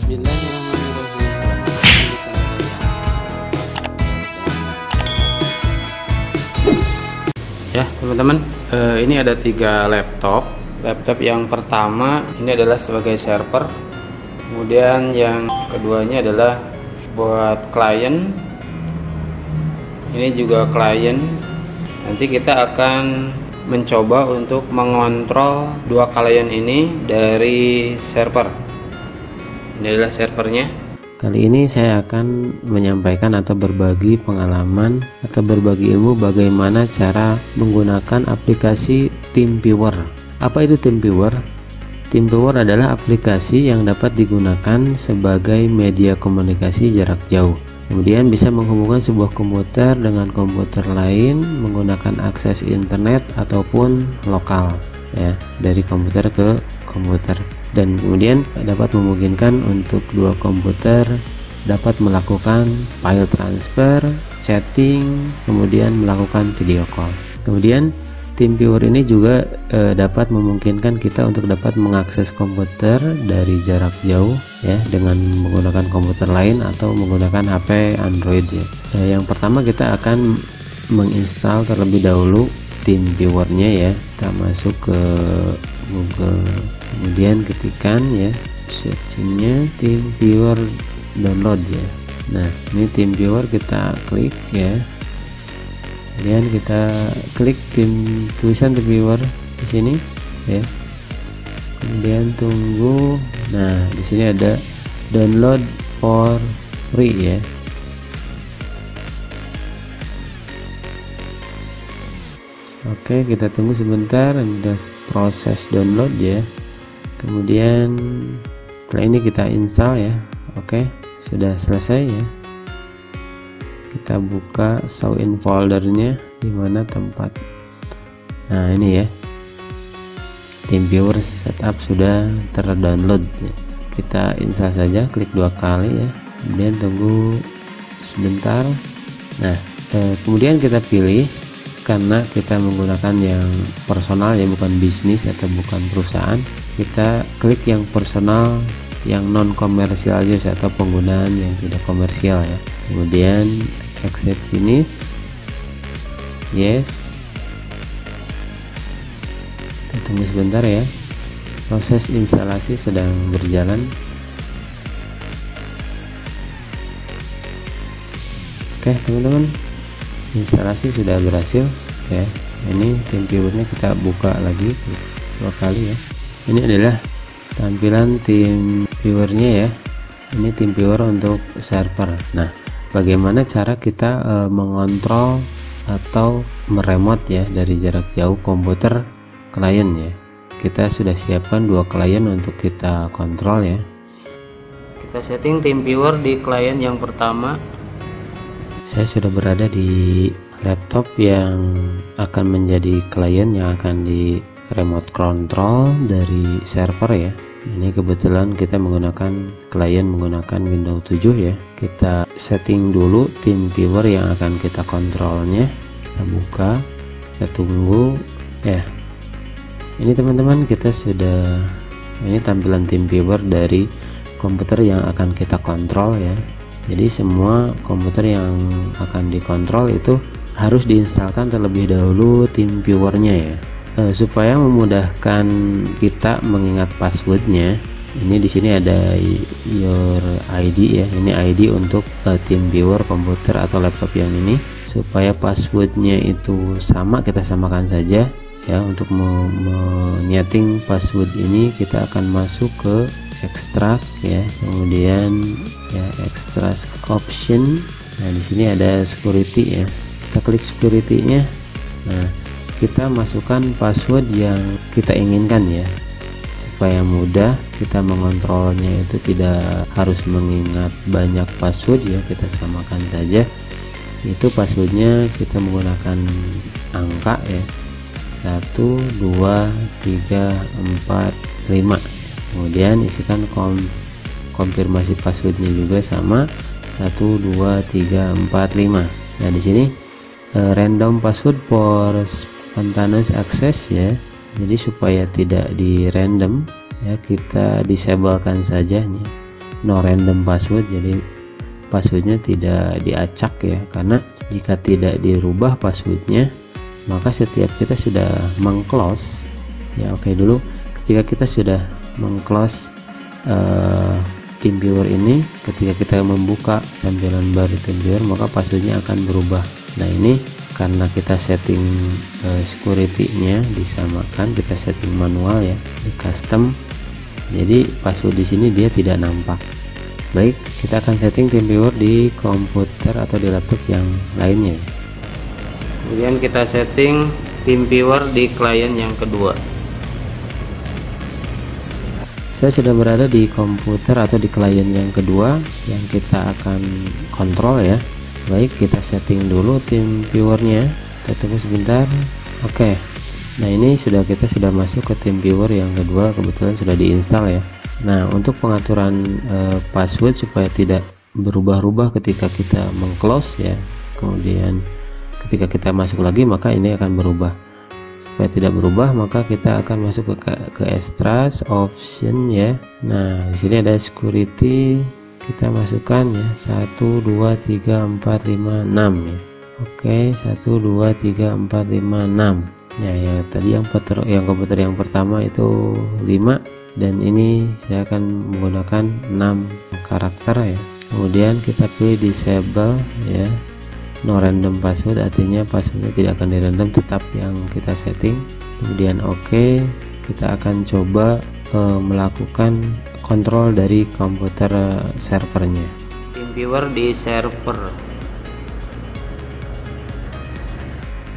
Ya teman-teman, ini ada 3 laptop. Laptop yang pertama ini adalah sebagai server, kemudian yang keduanya adalah buat klien, ini juga klien. Nanti kita akan mencoba untuk mengontrol 2 klien ini dari server. Ini adalah servernya. Kali ini saya akan menyampaikan atau berbagi pengalaman atau berbagi ilmu bagaimana cara menggunakan aplikasi TeamViewer. Apa itu TeamViewer? TeamViewer adalah aplikasi yang dapat digunakan sebagai media komunikasi jarak jauh. Kemudian bisa menghubungkan sebuah komputer dengan komputer lain menggunakan akses internet ataupun lokal, ya, dari komputer ke komputer. Dan kemudian dapat memungkinkan untuk 2 komputer dapat melakukan file transfer, chatting, kemudian melakukan video call. Kemudian TeamViewer ini juga dapat memungkinkan kita untuk dapat mengakses komputer dari jarak jauh, ya, dengan menggunakan komputer lain atau menggunakan HP Android, ya. Yang pertama kita akan menginstal terlebih dahulu TeamViewer-nya, ya. Kita masuk ke Google, kemudian ketikkan, ya, searchingnya TeamViewer download, ya. Nah, ini TeamViewer kita klik, ya. Kemudian kita klik tulisan TeamViewer di sini, ya. Kemudian tunggu. Nah, di sini ada download for free, ya. Oke, kita tunggu sebentar, ada proses download, ya. Kemudian setelah ini kita install, ya. Oke, sudah selesai, ya. Kita buka show in foldernya, di mana tempat. Nah, ini, ya, TeamViewer setup sudah terdownload, ya. Kita install saja, klik 2 kali, ya. Kemudian tunggu sebentar. Nah, kemudian kita pilih, karena kita menggunakan yang personal, ya, bukan bisnis atau bukan perusahaan. Kita klik yang personal, yang non komersial aja atau penggunaan yang tidak komersial, ya. Kemudian accept finish, yes. Kita tunggu sebentar, ya, proses instalasi sedang berjalan. Oke teman-teman, instalasi sudah berhasil, ya. Ini TeamViewer-nya kita buka lagi 2 kali, ya. Ini adalah tampilan TeamViewer-nya, ya. Ini TeamViewer untuk server. Nah, bagaimana cara kita mengontrol atau meremote, ya, dari jarak jauh komputer klien, ya. Kita sudah siapkan 2 klien untuk kita kontrol, ya. Kita setting TeamViewer di klien yang pertama. Saya sudah berada di laptop yang akan menjadi klien yang akan di remote control dari server, ya. Ini kebetulan kita menggunakan klien menggunakan Windows 7, ya. Kita setting dulu TeamViewer yang akan kita kontrolnya. Kita buka, kita tunggu, ya. Ini teman-teman, kita sudah, ini tampilan TeamViewer dari komputer yang akan kita kontrol, ya. Jadi semua komputer yang akan dikontrol itu harus diinstalkan terlebih dahulu TeamViewer-nya, ya. Supaya memudahkan kita mengingat passwordnya. Ini di sini ada your ID, ya. Ini ID untuk TeamViewer komputer atau laptop yang ini. Supaya passwordnya itu sama, kita samakan saja, ya. Untuk menyeting password ini kita akan masuk ke extract, ya. Kemudian, ya, extract option. Nah, di sini ada security, ya. Kita klik security-nya. Nah, kita masukkan password yang kita inginkan, ya, supaya mudah kita mengontrolnya. Itu tidak harus mengingat banyak password, ya. Kita samakan saja. Itu passwordnya kita menggunakan angka, ya, 1 2 3 4 5. Kemudian isikan konfirmasi passwordnya juga sama, 1 2 3 4 5. Nah, di sini random password for spontaneous access, ya. Jadi supaya tidak di random, ya, kita disablekan saja nih. no random password, jadi passwordnya tidak diacak ya, karena jika tidak dirubah passwordnya maka setiap kita sudah mengclose ya. Oke, dulu ketika kita sudah mengclose TeamViewer ini, ketika kita membuka tampilan baru TeamViewer maka passwordnya akan berubah. Nah ini karena kita setting security-nya disamakan, kita setting manual ya di custom, jadi password di sini dia tidak nampak. Baik, kita akan setting TeamViewer di komputer atau di laptop yang lainnya. Kemudian kita setting TeamViewer di klien yang kedua. Saya sudah berada di komputer atau di klien yang kedua yang kita akan kontrol ya. Baik, kita setting dulu TeamViewer-nya. Kita tunggu sebentar. Oke. Nah, ini kita sudah masuk ke TeamViewer yang kedua, kebetulan sudah diinstal ya. Nah, untuk pengaturan password supaya tidak berubah-ubah ketika kita mengclose ya. Kemudian ketika kita masuk lagi maka ini akan berubah. Supaya tidak berubah maka kita akan masuk ke extras option ya. Nah, di sini ada security, kita masukkan ya 1 2 3 4 5 6 ya. Oke, 1 2 3 4 5 6 ya. Tadi yang komputer yang pertama itu 5 dan ini saya akan menggunakan 6 karakter ya. Kemudian kita pilih disable ya, no random password, artinya passwordnya tidak akan di random, tetap yang kita setting. Kemudian oke, kita akan coba melakukan kontrol dari komputer servernya. TeamViewer di server.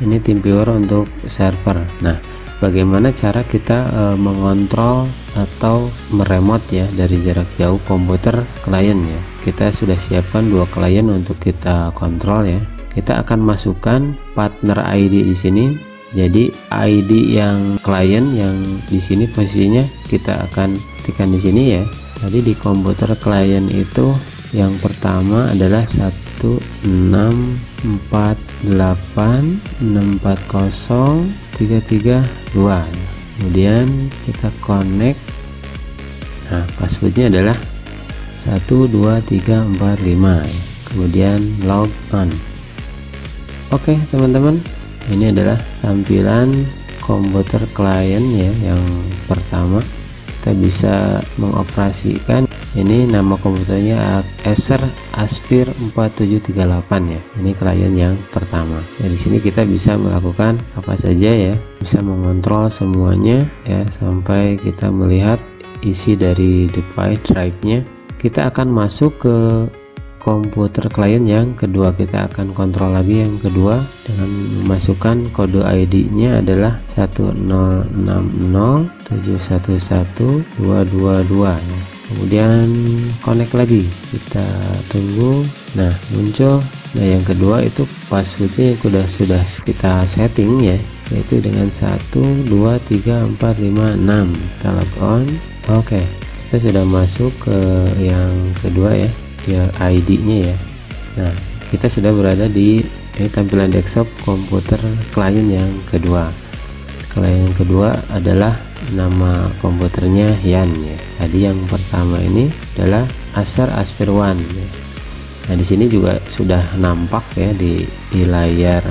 Ini TeamViewer untuk server. Nah, bagaimana cara kita mengontrol atau meremote ya dari jarak jauh komputer klien ya. Kita sudah siapkan 2 klien untuk kita kontrol ya. Kita akan masukkan partner ID di sini. Jadi ID yang klien yang di sini posisinya kita akan ketikkan di sini ya. Tadi di komputer klien itu yang pertama adalah 16486403332. Kemudian kita connect. Nah, passwordnya adalah 12345 ya. Kemudian log on. Oke teman-teman, ini adalah tampilan komputer klien ya yang pertama. Kita bisa mengoperasikan, ini nama komputernya Acer Aspire 4738 ya. Ini klien yang pertama. Dari sini kita bisa melakukan apa saja ya, bisa mengontrol semuanya ya, sampai kita melihat isi dari device drive-nya. Kita akan masuk ke komputer klien yang kedua, kita akan kontrol lagi yang kedua dengan memasukkan kode ID-nya adalah 10607112222 ya. Kemudian connect lagi, kita tunggu. Nah, muncul. Nah, yang kedua itu passwordnya yang sudah kita setting ya, yaitu dengan 1234556. Kita log on. Oke, kita sudah masuk ke yang kedua ya, dia ID-nya ya. Nah, kita sudah berada di tampilan desktop komputer klien yang kedua. Klien yang kedua adalah nama komputernya Yan ya. Tadi yang pertama ini adalah Acer Aspire One ya. Nah, di sini juga sudah nampak ya di layar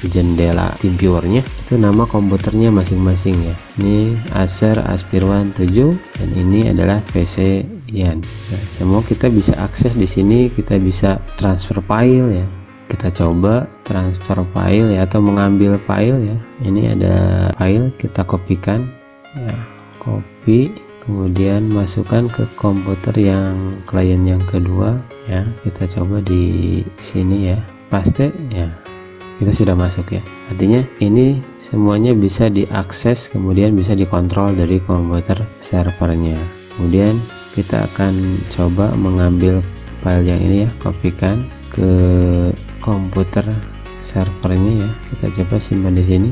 jendela TeamViewer-nya itu nama komputernya masing-masing ya. Ini Acer Aspire One 7 dan ini adalah PC Yan. Nah, semua kita bisa akses di sini, kita bisa transfer file ya. Kita coba transfer file ya, atau mengambil file ya. Ini ada file, kita kopikan ya, copy, kemudian masukkan ke komputer yang klien yang kedua ya. Kita coba di sini ya, paste ya. Kita sudah masuk ya, artinya ini semuanya bisa diakses kemudian bisa dikontrol dari komputer servernya. Kemudian kita akan coba mengambil file yang ini ya, kopikan ke komputer servernya ya. Kita coba simpan di sini.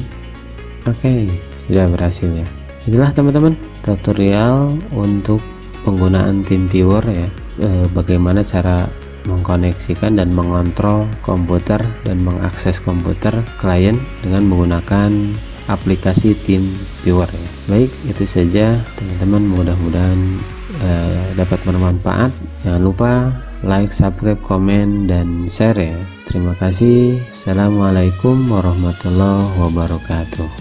Oke, sudah berhasil ya. Itulah teman-teman tutorial untuk penggunaan TeamViewer ya, bagaimana cara mengkoneksikan dan mengontrol komputer dan mengakses komputer klien dengan menggunakan aplikasi TeamViewer ya. Baik, itu saja teman-teman, mudah-mudahan dapat bermanfaat. Jangan lupa like, subscribe, komen, dan share ya. Terima kasih. Assalamualaikum warahmatullahi wabarakatuh.